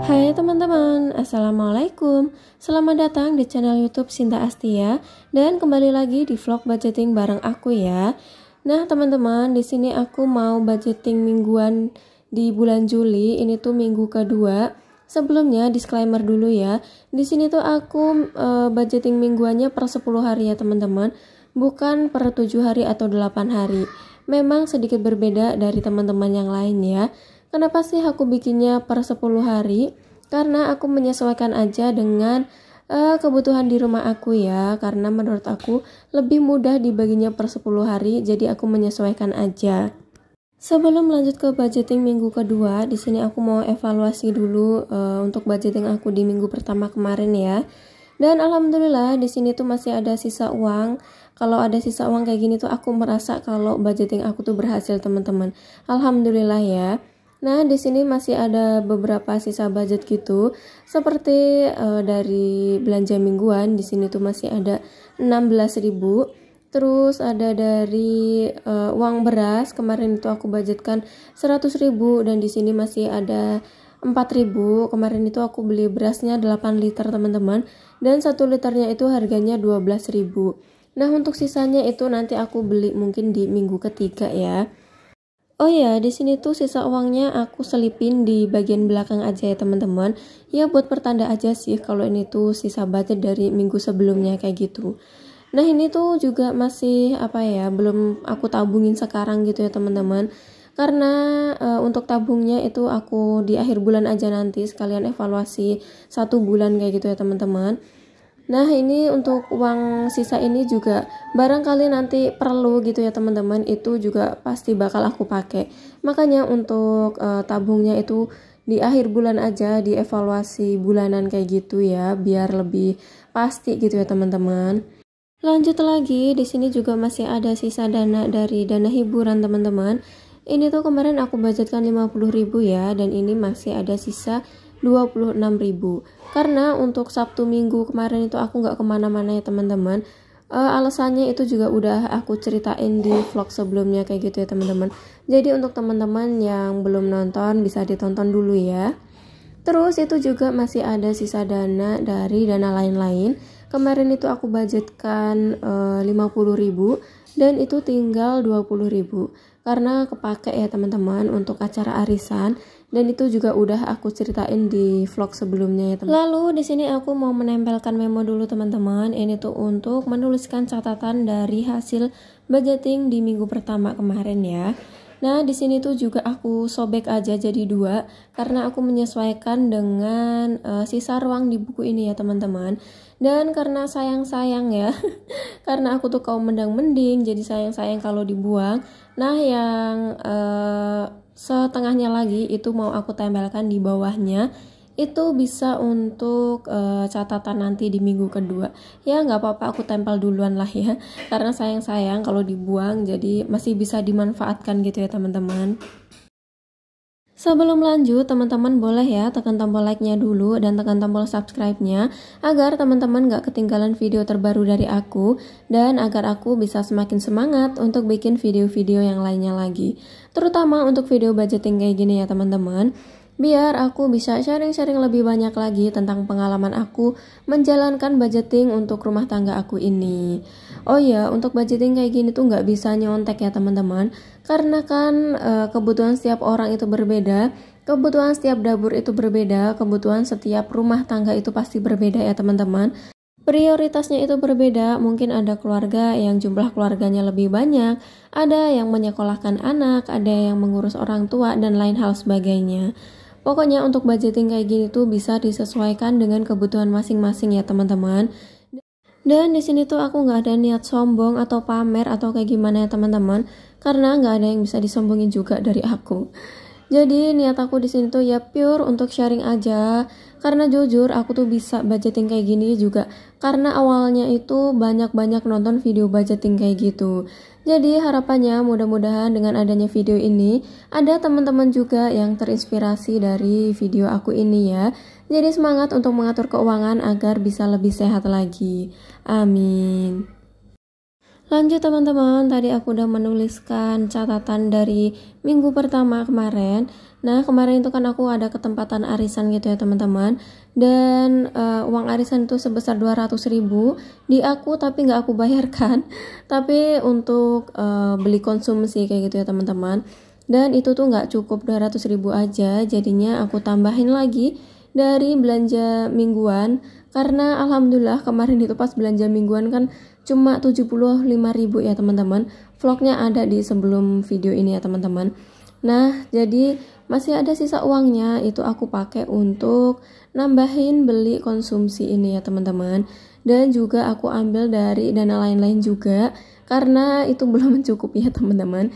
Hai teman-teman, Assalamualaikum. Selamat datang di channel YouTube Sinta Astia dan kembali lagi di vlog budgeting bareng aku ya. Nah, teman-teman, di sini aku mau budgeting mingguan di bulan Juli. Ini tuh minggu kedua. Sebelumnya disclaimer dulu ya. Di sini tuh aku budgeting mingguannya per 10 hari ya, teman-teman. Bukan per 7 hari atau 8 hari. Memang sedikit berbeda dari teman-teman yang lain ya. Kenapa sih aku bikinnya per 10 hari? Karena aku menyesuaikan aja dengan kebutuhan di rumah aku ya. Karena menurut aku lebih mudah dibaginya per 10 hari, jadi aku menyesuaikan aja. Sebelum lanjut ke budgeting minggu kedua, di sini aku mau evaluasi dulu untuk budgeting aku di minggu pertama kemarin ya. Dan alhamdulillah di sini tuh masih ada sisa uang. Kalau ada sisa uang kayak gini tuh aku merasa kalau budgeting aku tuh berhasil, teman-teman. Alhamdulillah ya. Nah, di sini masih ada beberapa sisa budget gitu. Seperti dari belanja mingguan, di sini tuh masih ada 16.000. Terus ada dari uang beras, kemarin itu aku budgetkan 100.000 dan di sini masih ada 4.000. Kemarin itu aku beli berasnya 8 liter, teman-teman. Dan 1 liternya itu harganya 12.000. Nah, untuk sisanya itu nanti aku beli mungkin di minggu ketiga ya. Oh ya, di sini tuh sisa uangnya aku selipin di bagian belakang aja ya, teman-teman. Ya buat pertanda aja sih kalau ini tuh sisa budget dari minggu sebelumnya kayak gitu. Nah, ini tuh juga masih belum aku tabungin sekarang gitu ya, teman-teman. Karena untuk tabungnya itu aku di akhir bulan aja nanti sekalian evaluasi 1 bulan kayak gitu ya, teman-teman. Nah, ini untuk uang sisa ini juga barangkali nanti perlu gitu ya, teman-teman. Itu juga pasti bakal aku pakai. Makanya untuk tabungnya itu di akhir bulan aja, di evaluasi bulanan kayak gitu ya, biar lebih pasti gitu ya, teman-teman. Lanjut lagi, di sini juga masih ada sisa dana dari dana hiburan, teman-teman. Ini tuh kemarin aku budgetkan 50.000 ya, dan ini masih ada sisa 26.000. Karena untuk Sabtu Minggu kemarin itu aku nggak kemana-mana ya, teman-teman. Alasannya itu juga udah aku ceritain di vlog sebelumnya kayak gitu ya, teman-teman. Jadi untuk teman-teman yang belum nonton bisa ditonton dulu ya. Terus itu juga masih ada sisa dana dari dana lain-lain. Kemarin itu aku budgetkan 50.000 dan itu tinggal 20.000. Karena kepake ya, teman-teman, untuk acara arisan. Dan itu juga udah aku ceritain di vlog sebelumnya ya, teman. Lalu di sini aku mau menempelkan memo dulu, teman-teman. Ini tuh untuk menuliskan catatan dari hasil budgeting di minggu pertama kemarin ya. Nah, di sini tuh juga aku sobek aja jadi 2 karena aku menyesuaikan dengan sisa ruang di buku ini ya, teman-teman. Dan karena sayang-sayang ya, karena aku tuh kaum mendang-mending, jadi sayang-sayang kalau dibuang. Nah, yang setengahnya lagi itu mau aku tempelkan di bawahnya. Itu bisa untuk catatan nanti di minggu kedua. Ya nggak apa-apa, aku tempel duluan lah ya. Karena sayang-sayang kalau dibuang, jadi masih bisa dimanfaatkan gitu ya, teman-teman. Sebelum lanjut, teman-teman boleh ya tekan tombol like-nya dulu dan tekan tombol subscribe-nya agar teman-teman gak ketinggalan video terbaru dari aku dan agar aku bisa semakin semangat untuk bikin video-video yang lainnya lagi. Terutama untuk video budgeting kayak gini ya, teman-teman. Biar aku bisa sharing-sharing lebih banyak lagi tentang pengalaman aku menjalankan budgeting untuk rumah tangga aku ini. Oh ya, untuk budgeting kayak gini tuh nggak bisa nyontek ya, teman-teman. Karena kan kebutuhan setiap orang itu berbeda, kebutuhan setiap dapur itu berbeda, kebutuhan setiap rumah tangga itu pasti berbeda ya, teman-teman. Prioritasnya itu berbeda, mungkin ada keluarga yang jumlah keluarganya lebih banyak, ada yang menyekolahkan anak, ada yang mengurus orang tua, dan lain hal sebagainya. Pokoknya untuk budgeting kayak gini tuh bisa disesuaikan dengan kebutuhan masing-masing ya, teman-teman. Dan di sini tuh aku nggak ada niat sombong atau pamer atau kayak gimana ya, teman-teman, karena nggak ada yang bisa disombongin juga dari aku. Jadi niat aku di sini tuh ya pure untuk sharing aja. Karena jujur aku tuh bisa budgeting kayak gini juga karena awalnya itu banyak-banyak nonton video budgeting kayak gitu. Jadi harapannya mudah-mudahan dengan adanya video ini ada teman-teman juga yang terinspirasi dari video aku ini ya. Jadi semangat untuk mengatur keuangan agar bisa lebih sehat lagi. Amin. Lanjut teman-teman, tadi aku udah menuliskan catatan dari minggu pertama kemarin. Nah kemarin itu kan aku ada ketempatan arisan gitu ya teman-teman. Dan uang arisan itu sebesar 200.000 di aku, tapi nggak aku bayarkan. Tapi untuk beli konsumsi kayak gitu ya teman-teman. Dan itu tuh nggak cukup 200.000 aja, jadinya aku tambahin lagi dari belanja mingguan. Karena alhamdulillah kemarin itu pas belanja mingguan kan cuma 75.000 ya teman-teman. Vlognya ada di sebelum video ini ya teman-teman. Nah jadi masih ada sisa uangnya, itu aku pakai untuk nambahin beli konsumsi ini ya teman-teman. Dan juga aku ambil dari dana lain-lain juga, karena itu belum mencukupi ya teman-teman.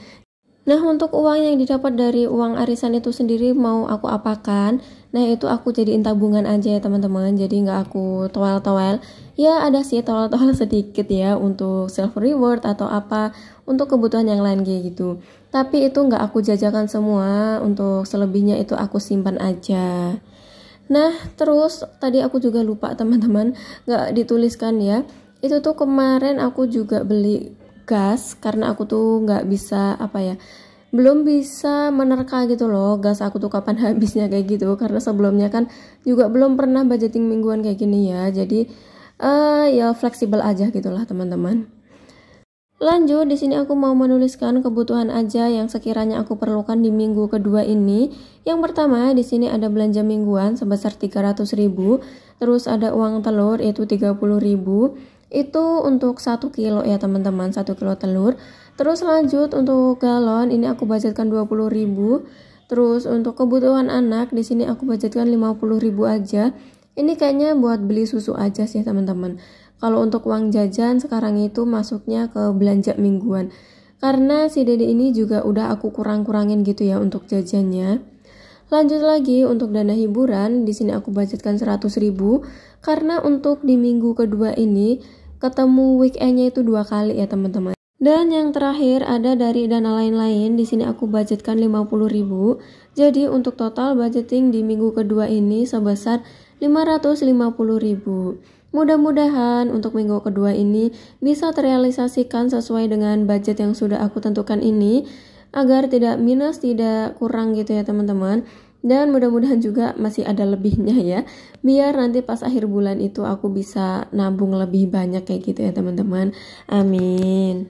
Nah untuk uang yang didapat dari uang arisan itu sendiri mau aku apakan? Nah itu aku jadiin tabungan aja ya teman-teman. Jadi nggak aku toel-toel. Ya ada sih toel-toel sedikit ya untuk self reward atau apa, untuk kebutuhan yang lain kayak gitu. Tapi itu nggak aku jajakan semua. Untuk selebihnya itu aku simpan aja. Nah terus tadi aku juga lupa teman-teman, nggak dituliskan ya. Itu tuh kemarin aku juga beli gas, karena aku tuh nggak bisa belum bisa menerka gitu loh gas aku tuh kapan habisnya kayak gitu, karena sebelumnya kan juga belum pernah budgeting mingguan kayak gini ya. Jadi ya fleksibel aja gitulah teman-teman. Lanjut, di sini aku mau menuliskan kebutuhan aja yang sekiranya aku perlukan di minggu kedua ini. Yang pertama, di sini ada belanja mingguan sebesar 300.000, terus ada uang telur yaitu 30.000. Itu untuk 1 kilo ya teman-teman, 1 kilo telur. Terus lanjut untuk galon ini aku budgetkan 20.000. Terus untuk kebutuhan anak di sini aku budgetkan 50.000 aja. Ini kayaknya buat beli susu aja sih teman-teman. Kalau untuk uang jajan sekarang itu masuknya ke belanja mingguan. Karena si dede ini juga udah aku kurang-kurangin gitu ya untuk jajannya. Lanjut lagi untuk dana hiburan, di sini aku budgetkan 100.000 karena untuk di minggu kedua ini ketemu weekendnya itu 2 kali ya teman-teman. Dan yang terakhir ada dari dana lain-lain, di sini aku budgetkan 50.000. Jadi untuk total budgeting di minggu kedua ini sebesar 550.000. Mudah-mudahan untuk minggu kedua ini bisa terrealisasikan sesuai dengan budget yang sudah aku tentukan ini, agar tidak minus, tidak kurang gitu ya teman-teman. Dan mudah-mudahan juga masih ada lebihnya ya, biar nanti pas akhir bulan itu aku bisa nabung lebih banyak kayak gitu ya teman-teman. Amin.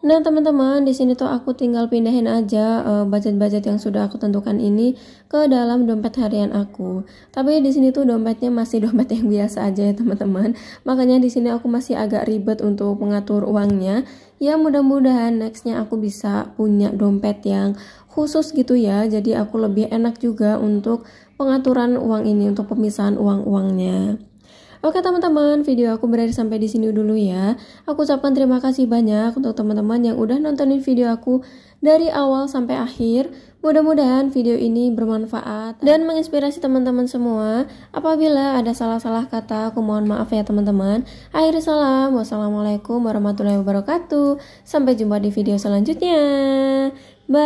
Nah teman-teman, di sini tuh aku tinggal pindahin aja budget-budget yang sudah aku tentukan ini ke dalam dompet harian aku. Tapi di sini tuh dompetnya masih dompet yang biasa aja ya teman-teman. Makanya di sini aku masih agak ribet untuk mengatur uangnya. Ya mudah-mudahan nextnya aku bisa punya dompet yang khusus gitu ya. Jadi aku lebih enak juga untuk pengaturan uang ini, untuk pemisahan uang-uangnya. Oke teman-teman, video aku berakhir sampai di sini dulu ya. Aku ucapkan terima kasih banyak untuk teman-teman yang udah nontonin video aku dari awal sampai akhir. Mudah-mudahan video ini bermanfaat dan menginspirasi teman-teman semua. Apabila ada salah-salah kata, aku mohon maaf ya teman-teman. Akhir salam, wassalamualaikum warahmatullahi wabarakatuh. Sampai jumpa di video selanjutnya. Bye.